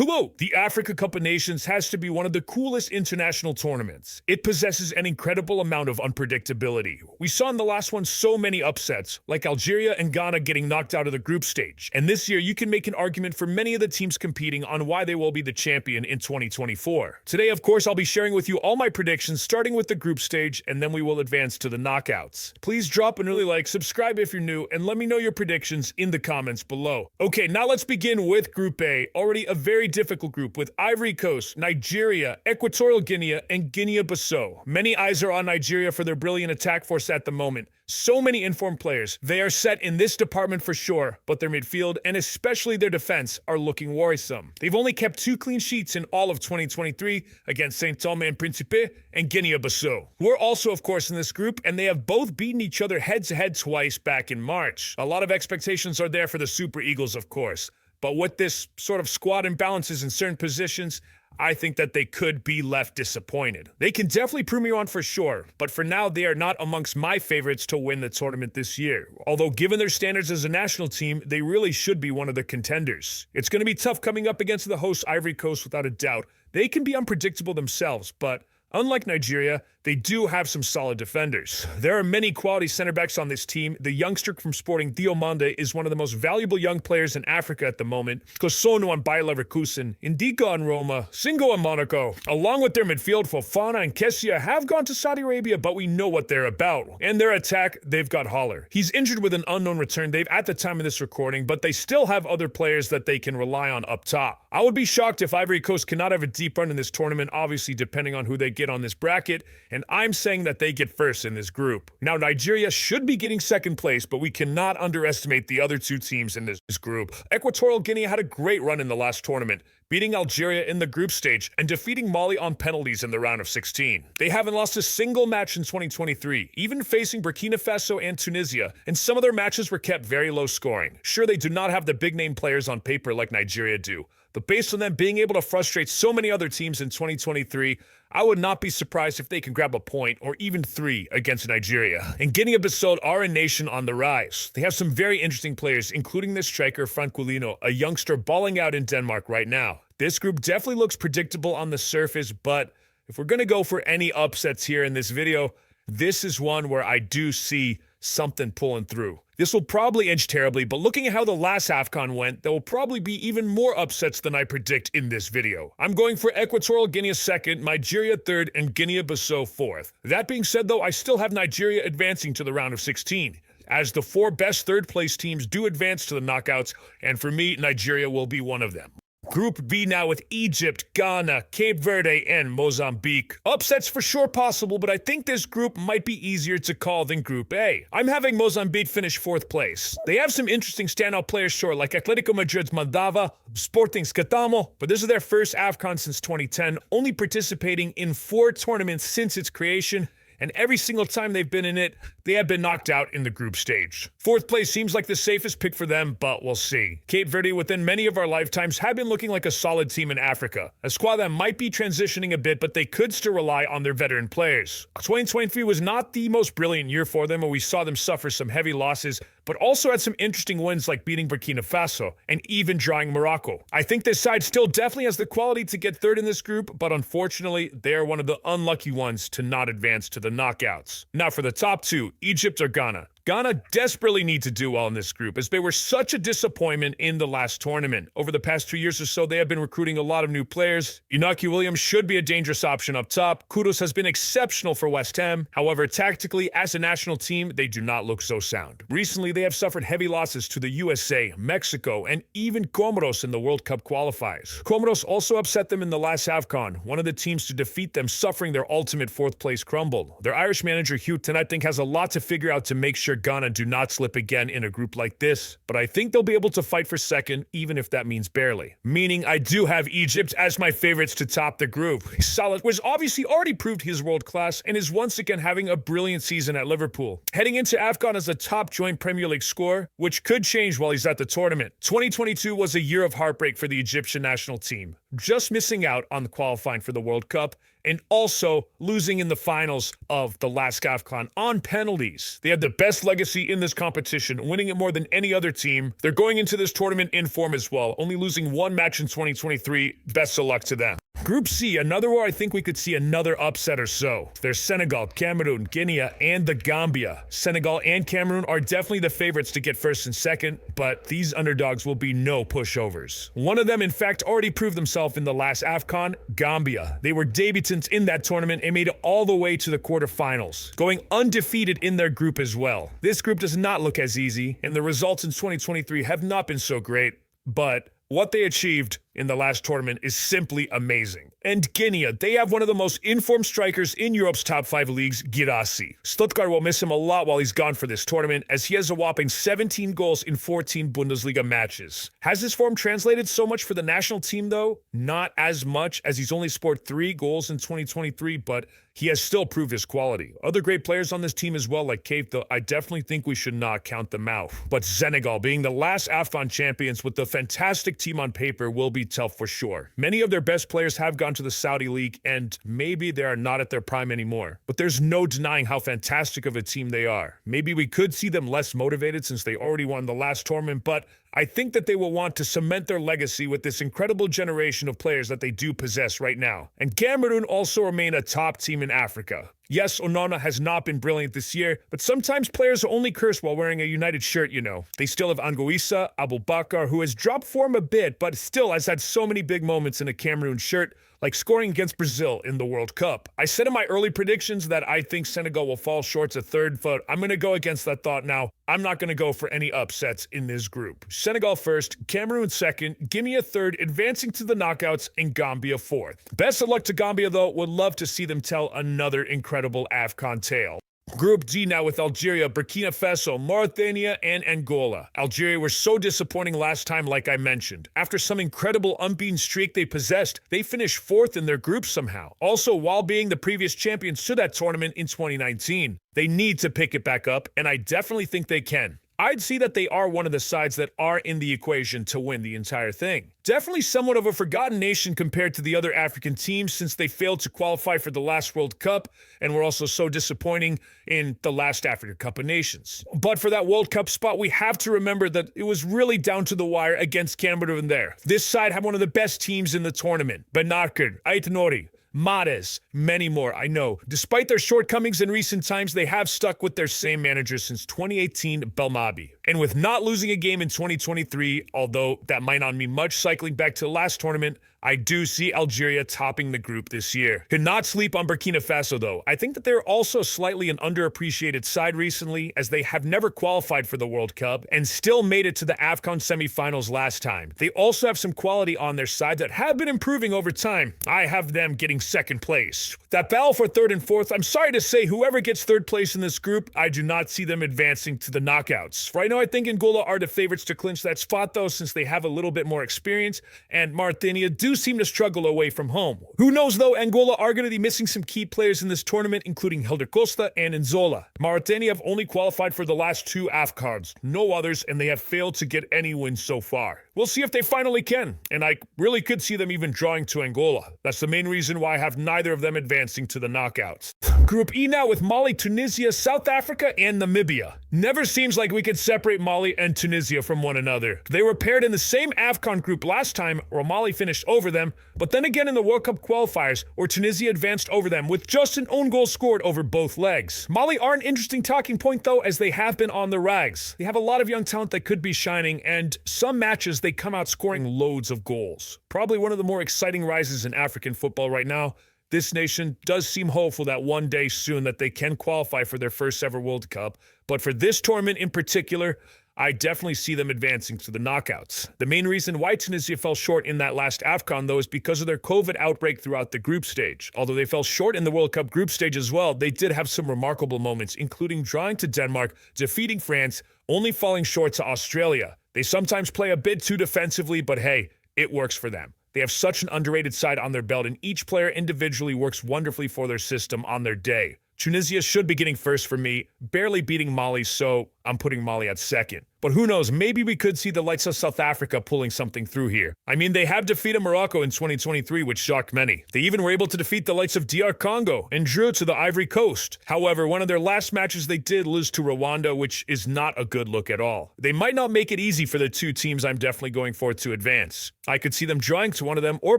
Hello! The Africa Cup of Nations has to be one of the coolest international tournaments. It possesses an incredible amount of unpredictability. We saw in the last one so many upsets, like Algeria and Ghana getting knocked out of the group stage. And this year, you can make an argument for many of the teams competing on why they will be the champion in 2024. Today, of course, I'll be sharing with you all my predictions, starting with the group stage, and then we will advance to the knockouts. Please drop an early like, subscribe if you're new, and let me know your predictions in the comments below. Okay, now let's begin with Group A, already a very difficult group with Ivory Coast, Nigeria, Equatorial Guinea, and Guinea-Bissau. Many eyes are on Nigeria for their brilliant attack force at the moment. So many informed players. They are set in this department for sure, but their midfield and especially their defense are looking worrisome. They've only kept 2 clean sheets in all of 2023 against Saint Tome and Principe and Guinea-Bissau. We're also, of course, in this group, and they have both beaten each other head-to-head twice back in March. A lot of expectations are there for the Super Eagles, of course. But with this sort of squad imbalances in certain positions, I think that they could be left disappointed. They can definitely prove me wrong for sure, but for now they are not amongst my favorites to win the tournament this year. Although given their standards as a national team, they really should be one of the contenders. It's going to be tough coming up against the host Ivory Coast without a doubt. They can be unpredictable themselves, but unlike Nigeria, they do have some solid defenders. There are many quality center backs on this team. The youngster from Sporting, Diomande, is one of the most valuable young players in Africa at the moment. Kosono on Bayer Leverkusen, Indika on Roma, Singo on Monaco. Along with their midfield, Fofana and Kessia have gone to Saudi Arabia, but we know what they're about. And their attack, they've got Haller. He's injured with an unknown return date at the time of this recording, but they still have other players that they can rely on up top. I would be shocked if Ivory Coast cannot have a deep run in this tournament, obviously depending on who they get on this bracket, and I'm saying that they get first in this group. Now, Nigeria should be getting second place, but we cannot underestimate the other 2 teams in this group. Equatorial Guinea had a great run in the last tournament, beating Algeria in the group stage and defeating Mali on penalties in the round of 16. They haven't lost a single match in 2023, even facing Burkina Faso and Tunisia, and some of their matches were kept very low scoring. Sure, they do not have the big-name players on paper like Nigeria do, but based on them being able to frustrate so many other teams in 2023, I would not be surprised if they can grab a point or even 3 against Nigeria. And Guinea-Bissau are a nation on the rise. They have some very interesting players, including this striker, Francolino, a youngster balling out in Denmark right now. This group definitely looks predictable on the surface, but if we're going to go for any upsets here in this video, this is one where I do see something pulling through. This will probably edge terribly, but looking at how the last AFCON went, there will probably be even more upsets than I predict in this video. I'm going for Equatorial Guinea 2nd, Nigeria 3rd, and Guinea-Bissau 4th. That being said though, I still have Nigeria advancing to the round of 16, as the 4 best 3rd place teams do advance to the knockouts, and for me, Nigeria will be one of them. Group B now with Egypt, Ghana, Cape Verde, and Mozambique. Upsets for sure possible, but I think this group might be easier to call than Group A. I'm having Mozambique finish 4th place. They have some interesting standout players, sure, like Atletico Madrid's Mandava, Sporting Scatamo, but this is their first AFCON since 2010, only participating in 4 tournaments since its creation, and every single time they've been in it, they have been knocked out in the group stage. 4th place seems like the safest pick for them, but we'll see. Cape Verde, within many of our lifetimes, have been looking like a solid team in Africa. A squad that might be transitioning a bit, but they could still rely on their veteran players. 2023 was not the most brilliant year for them, and we saw them suffer some heavy losses, but also had some interesting wins like beating Burkina Faso and even drawing Morocco. I think this side still definitely has the quality to get 3rd in this group, but unfortunately, they are one of the unlucky ones to not advance to the knockouts. Now for the top 2, Egypt or Ghana. Ghana desperately need to do well in this group, as they were such a disappointment in the last tournament. Over the past 2 years or so, they have been recruiting a lot of new players. Inaki Williams should be a dangerous option up top. Kudus has been exceptional for West Ham. However, tactically, as a national team, they do not look so sound. Recently, they have suffered heavy losses to the USA, Mexico, and even Comoros in the World Cup qualifiers. Comoros also upset them in the last AFCON, one of the teams to defeat them, suffering their ultimate 4th place crumble. Their Irish manager, Hugh, I think, has a lot to figure out to make sure Ghana do not slip again in a group like this, but I think they'll be able to fight for 2nd, even if that means barely. Meaning I do have Egypt as my favorites to top the group. Salah was obviously already proved his world class and is once again having a brilliant season at Liverpool. Heading into AFCON as a top joint Premier League scorer, which could change while he's at the tournament. 2022 was a year of heartbreak for the Egyptian national team, just missing out on qualifying for the World Cup, and also losing in the finals of the last AFCON on penalties. They had the best legacy in this competition, winning it more than any other team. They're going into this tournament in form as well, only losing one match in 2023. Best of luck to them. Group C, another where I think we could see another upset or so. There's Senegal, Cameroon, Guinea, and the Gambia. Senegal and Cameroon are definitely the favorites to get first and second, but these underdogs will be no pushovers. One of them, in fact, already proved themselves in the last AFCON, Gambia. They were debutants in that tournament and made it all the way to the quarterfinals, going undefeated in their group as well. This group does not look as easy, and the results in 2023 have not been so great, but what they achieved in the last tournament is simply amazing. And Guinea, they have one of the most informed strikers in Europe's top 5 leagues, Girassi. Stuttgart will miss him a lot while he's gone for this tournament, as he has a whopping 17 goals in 14 Bundesliga matches. Has his form translated so much for the national team, though? Not as much, as he's only scored 3 goals in 2023, but he has still proved his quality. Other great players on this team as well, like Cape, though I definitely think we should not count them out. But Senegal, being the last AFCON champions with the fantastic team on paper, will be tough for sure. Many of their best players have gone to the Saudi League, and maybe they are not at their prime anymore. But there's no denying how fantastic of a team they are. Maybe we could see them less motivated since they already won the last tournament, but I think that they will want to cement their legacy with this incredible generation of players that they do possess right now. And Cameroon also remain a top team in Africa. Yes, Onana has not been brilliant this year, but sometimes players only curse while wearing a United shirt, you know. They still have Angola, Abubakar, who has dropped form a bit, but still has had so many big moments in a Cameroon shirt, like scoring against Brazil in the World Cup. I said in my early predictions that I think Senegal will fall short to third, but I'm going to go against that thought now. I'm not going to go for any upsets in this group. Senegal first, Cameroon second, Guinea third, advancing to the knockouts, and Gambia fourth. Best of luck to Gambia, though. Would love to see them tell another incredible AFCON tale. Group D now with Algeria, Burkina Faso, Mauritania, and Angola. Algeria were so disappointing last time, like I mentioned. After some incredible unbeaten streak they possessed, they finished fourth in their group somehow. Also, while being the previous champions to that tournament in 2019. They need to pick it back up, and I definitely think they can. I'd see that they are one of the sides that are in the equation to win the entire thing. Definitely somewhat of a forgotten nation compared to the other African teams since they failed to qualify for the last World Cup and were also so disappointing in the last Africa Cup of Nations. But for that World Cup spot, we have to remember that it was really down to the wire against Cameroon there. This side had one of the best teams in the tournament. Benacer, Aitanori, Mahrez, many more, I know. Despite their shortcomings in recent times, they have stuck with their same manager since 2018, Belmabi. And with not losing a game in 2023, although that might not mean much cycling back to the last tournament, I do see Algeria topping the group this year. Cannot sleep on Burkina Faso, though. I think that they're also slightly an underappreciated side recently, as they have never qualified for the World Cup and still made it to the AFCON semifinals last time. They also have some quality on their side that have been improving over time. I have them getting second place. That battle for third and fourth, I'm sorry to say, whoever gets third place in this group, I do not see them advancing to the knockouts. Right now, I think Angola are the favorites to clinch that spot, though, since they have a little bit more experience, and Mauritania do seem to struggle away from home. Who knows, though, Angola are going to be missing some key players in this tournament, including Helder Costa and Nzola. Mauritania have only qualified for the last 2 AFCONs, no others, and they have failed to get any wins so far. We'll see if they finally can, and I really could see them even drawing to Angola. That's the main reason why I have neither of them advancing to the knockouts. Group E now with Mali, Tunisia, South Africa, and Namibia. Never seems like we could separate Mali and Tunisia from one another. They were paired in the same AFCON group last time, where Mali finished over them, but then again in the World Cup qualifiers, where Tunisia advanced over them with just an own goal scored over both legs. Mali are an interesting talking point, though, as they have been on the rags. They have a lot of young talent that could be shining, and some matches they come out scoring loads of goals. Probably one of the more exciting rises in African football right now. This nation does seem hopeful that one day soon that they can qualify for their first ever World Cup, but for this tournament in particular, I definitely see them advancing to the knockouts. The main reason why Tunisia fell short in that last AFCON, though, is because of their COVID outbreak throughout the group stage. Although they fell short in the World Cup group stage as well, they did have some remarkable moments, including drawing to Denmark, defeating France, only falling short to Australia. They sometimes play a bit too defensively, but hey, it works for them. They have such an underrated side on their belt, and each player individually works wonderfully for their system on their day. Tunisia should be getting first for me, barely beating Mali, so I'm putting Mali at second. But who knows, maybe we could see the likes of South Africa pulling something through here. I mean, they have defeated Morocco in 2023, which shocked many. They even were able to defeat the likes of DR Congo and drew to the Ivory Coast. However, one of their last matches they did lose to Rwanda, which is not a good look at all. They might not make it easy for the two teams I'm definitely going for to advance. I could see them drawing to one of them or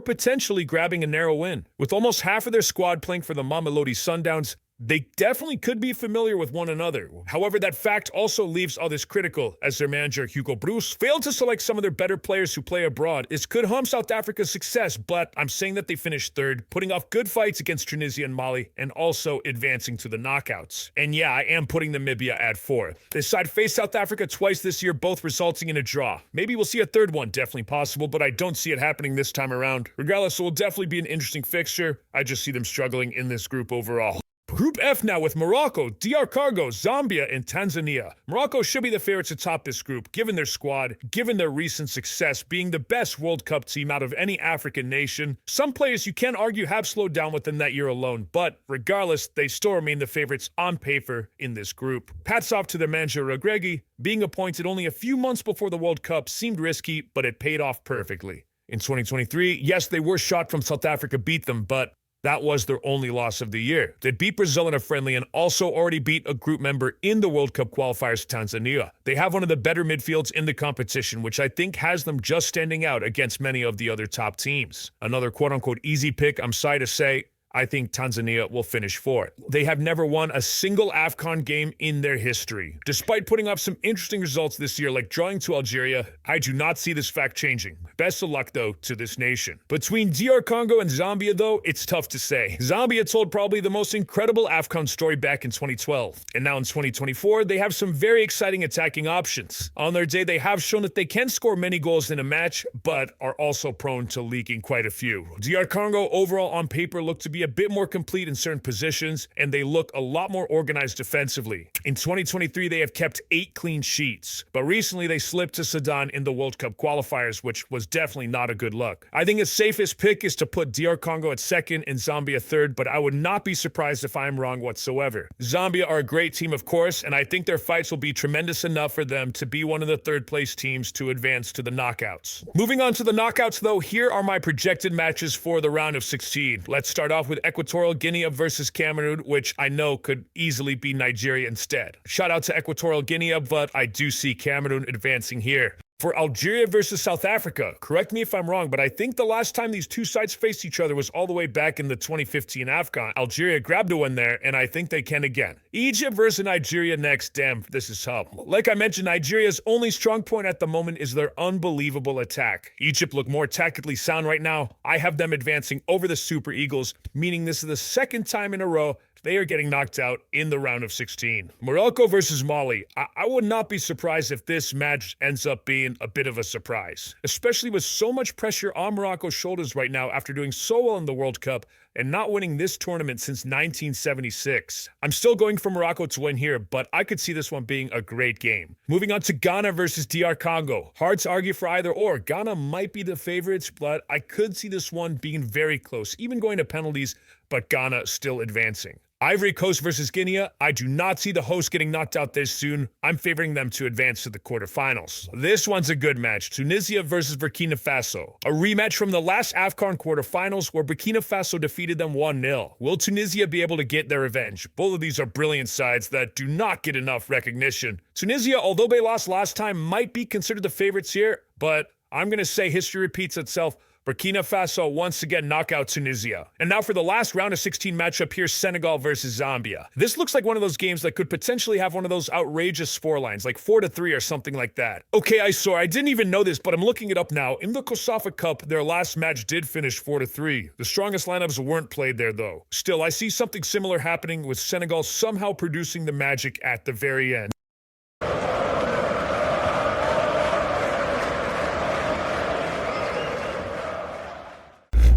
potentially grabbing a narrow win. With almost half of their squad playing for the Mamelodi Sundowns, they definitely could be familiar with one another. However, that fact also leaves others critical, as their manager Hugo Broos failed to select some of their better players who play abroad. This could harm South Africa's success, but I'm saying that they finished third, putting off good fights against Tunisia and Mali, and also advancing to the knockouts. And yeah, I am putting Namibia at fourth. This side faced South Africa twice this year, both resulting in a draw. Maybe we'll see a third one, definitely possible, but I don't see it happening this time around. Regardless, it will definitely be an interesting fixture. I just see them struggling in this group overall. Group F now with Morocco, DR Congo, Zambia, and Tanzania. Morocco should be the favorites to top this group, given their squad, given their recent success being the best World Cup team out of any African nation. Some players you can argue have slowed down within that year alone, but regardless, they still remain the favorites on paper in this group. Hats off to their manager Regragui. Being appointed only a few months before the World Cup seemed risky, but it paid off perfectly. In 2023, yes, they were shot from South Africa beat them, but that was their only loss of the year. They beat Brazil in a friendly and also already beat a group member in the World Cup qualifiers, Tanzania. They have one of the better midfields in the competition, which I think has them just standing out against many of the other top teams. Another quote-unquote easy pick, I'm sorry to say, I think Tanzania will finish fourth. They have never won a single AFCON game in their history. Despite putting up some interesting results this year, like drawing to Algeria, I do not see this fact changing. Best of luck, though, to this nation. Between DR Congo and Zambia, though, it's tough to say. Zambia told probably the most incredible AFCON story back in 2012. And now in 2024, they have some very exciting attacking options. On their day, they have shown that they can score many goals in a match, but are also prone to leaking quite a few. DR Congo overall on paper look to be a bit more complete in certain positions, and they look a lot more organized defensively. In 2023, they have kept 8 clean sheets, but recently they slipped to Sudan in the World Cup qualifiers, which was definitely not a good look. I think the safest pick is to put DR Congo at second and Zambia third, but I would not be surprised if I'm wrong whatsoever. Zambia are a great team, of course, and I think their fights will be tremendous enough for them to be one of the third-place teams to advance to the knockouts. Moving on to the knockouts, though, here are my projected matches for the round of 16. Let's start off with Equatorial Guinea versus Cameroon, which I know could easily be Nigeria instead. Shout out to Equatorial Guinea, but I do see Cameroon advancing here. For Algeria versus South Africa, correct me if I'm wrong, but I think the last time these two sides faced each other was all the way back in the 2015 AFCON. Algeria grabbed a win there, and I think they can again. Egypt versus Nigeria next. Damn, this is tough. Like I mentioned, Nigeria's only strong point at the moment is their unbelievable attack. Egypt look more tactically sound right now. I have them advancing over the Super Eagles, meaning this is the second time in a row they are getting knocked out in the round of 16. Morocco versus Mali. I would not be surprised if this match ends up being a bit of a surprise, especially with so much pressure on Morocco's shoulders right now after doing so well in the World Cup and not winning this tournament since 1976. I'm still going for Morocco to win here, but I could see this one being a great game. Moving on to Ghana versus DR Congo. Hard to argue for either or. Ghana might be the favorites, but I could see this one being very close, even going to penalties, but Ghana still advancing. Ivory Coast versus Guinea. I do not see the host getting knocked out this soon. I'm favoring them to advance to the quarterfinals. This one's a good match. Tunisia versus Burkina Faso. A rematch from the last AFCON quarterfinals where Burkina Faso defeated them 1-0. Will Tunisia be able to get their revenge? Both of these are brilliant sides that do not get enough recognition. Tunisia, although they lost last time, might be considered the favorites here, but I'm going to say history repeats itself. Burkina Faso once again knock out Tunisia. And now for the last round of 16 matchup here, Senegal versus Zambia. This looks like one of those games that could potentially have one of those outrageous scorelines, like 4-3 or something like that. Okay, I didn't even know this, but I'm looking it up now. In the COSAFA Cup, their last match did finish 4-3. The strongest lineups weren't played there though. Still, I see something similar happening with Senegal somehow producing the magic at the very end.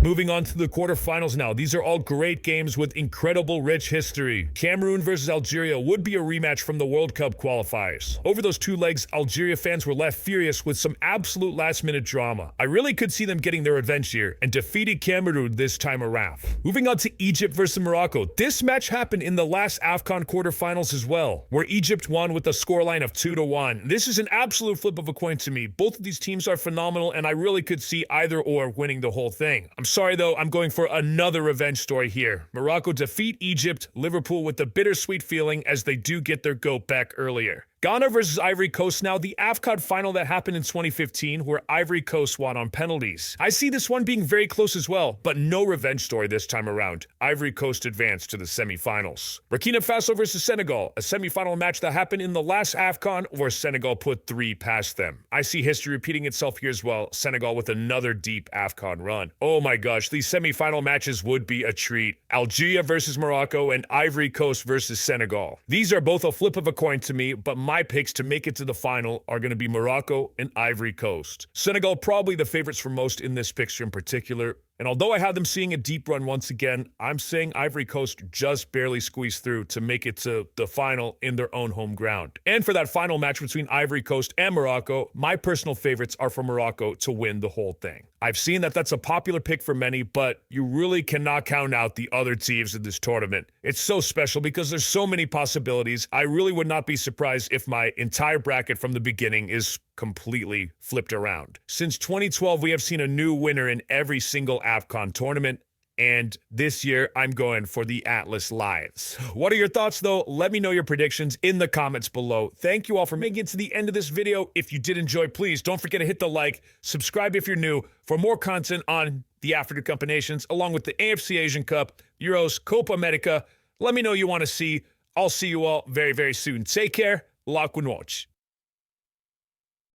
Moving on to the quarterfinals now. These are all great games with incredible rich history. Cameroon versus Algeria would be a rematch from the World Cup qualifiers. Over those two legs, Algeria fans were left furious with some absolute last-minute drama. I really could see them getting their revenge here and defeating Cameroon this time around. Moving on to Egypt versus Morocco. This match happened in the last AFCON quarterfinals as well, where Egypt won with a scoreline of 2-1. This is an absolute flip of a coin to me. Both of these teams are phenomenal, and I really could see either or winning the whole thing. I'm sorry though, I'm going for another revenge story here. Morocco defeat Egypt, Liverpool with a bittersweet feeling as they do get their goat back earlier. Ghana versus Ivory Coast now, the AFCON final that happened in 2015 where Ivory Coast won on penalties. I see this one being very close as well, but no revenge story this time around. Ivory Coast advanced to the semifinals. Burkina Faso versus Senegal, a semifinal match that happened in the last AFCON where Senegal put 3 past them. I see history repeating itself here as well, Senegal with another deep AFCON run. Oh my gosh, these semifinal matches would be a treat. Algeria versus Morocco and Ivory Coast versus Senegal. These are both a flip of a coin to me, but my picks to make it to the final are going to be Morocco and Ivory Coast. Senegal probably the favorites for most in this picture in particular. And although I have them seeing a deep run once again, I'm saying Ivory Coast just barely squeezed through to make it to the final in their own home ground. And for that final match between Ivory Coast and Morocco, my personal favorites are for Morocco to win the whole thing. I've seen that that's a popular pick for many, but you really cannot count out the other teams in this tournament. It's so special because there's so many possibilities. I really would not be surprised if my entire bracket from the beginning is completely flipped around. Since 2012, we have seen a new winner in every single AFCON tournament, and this year I'm going for the Atlas Lions. What are your thoughts though? Let me know your predictions in the comments below. Thank you all for making it to the end of this video. If you did enjoy, please don't forget to hit the like, subscribe if you're new for more content on the African Cup of Nations, along with the AFC Asian Cup, Euros, Copa America. Let me know you want to see. I'll see you all very, very soon. Take care. La noche.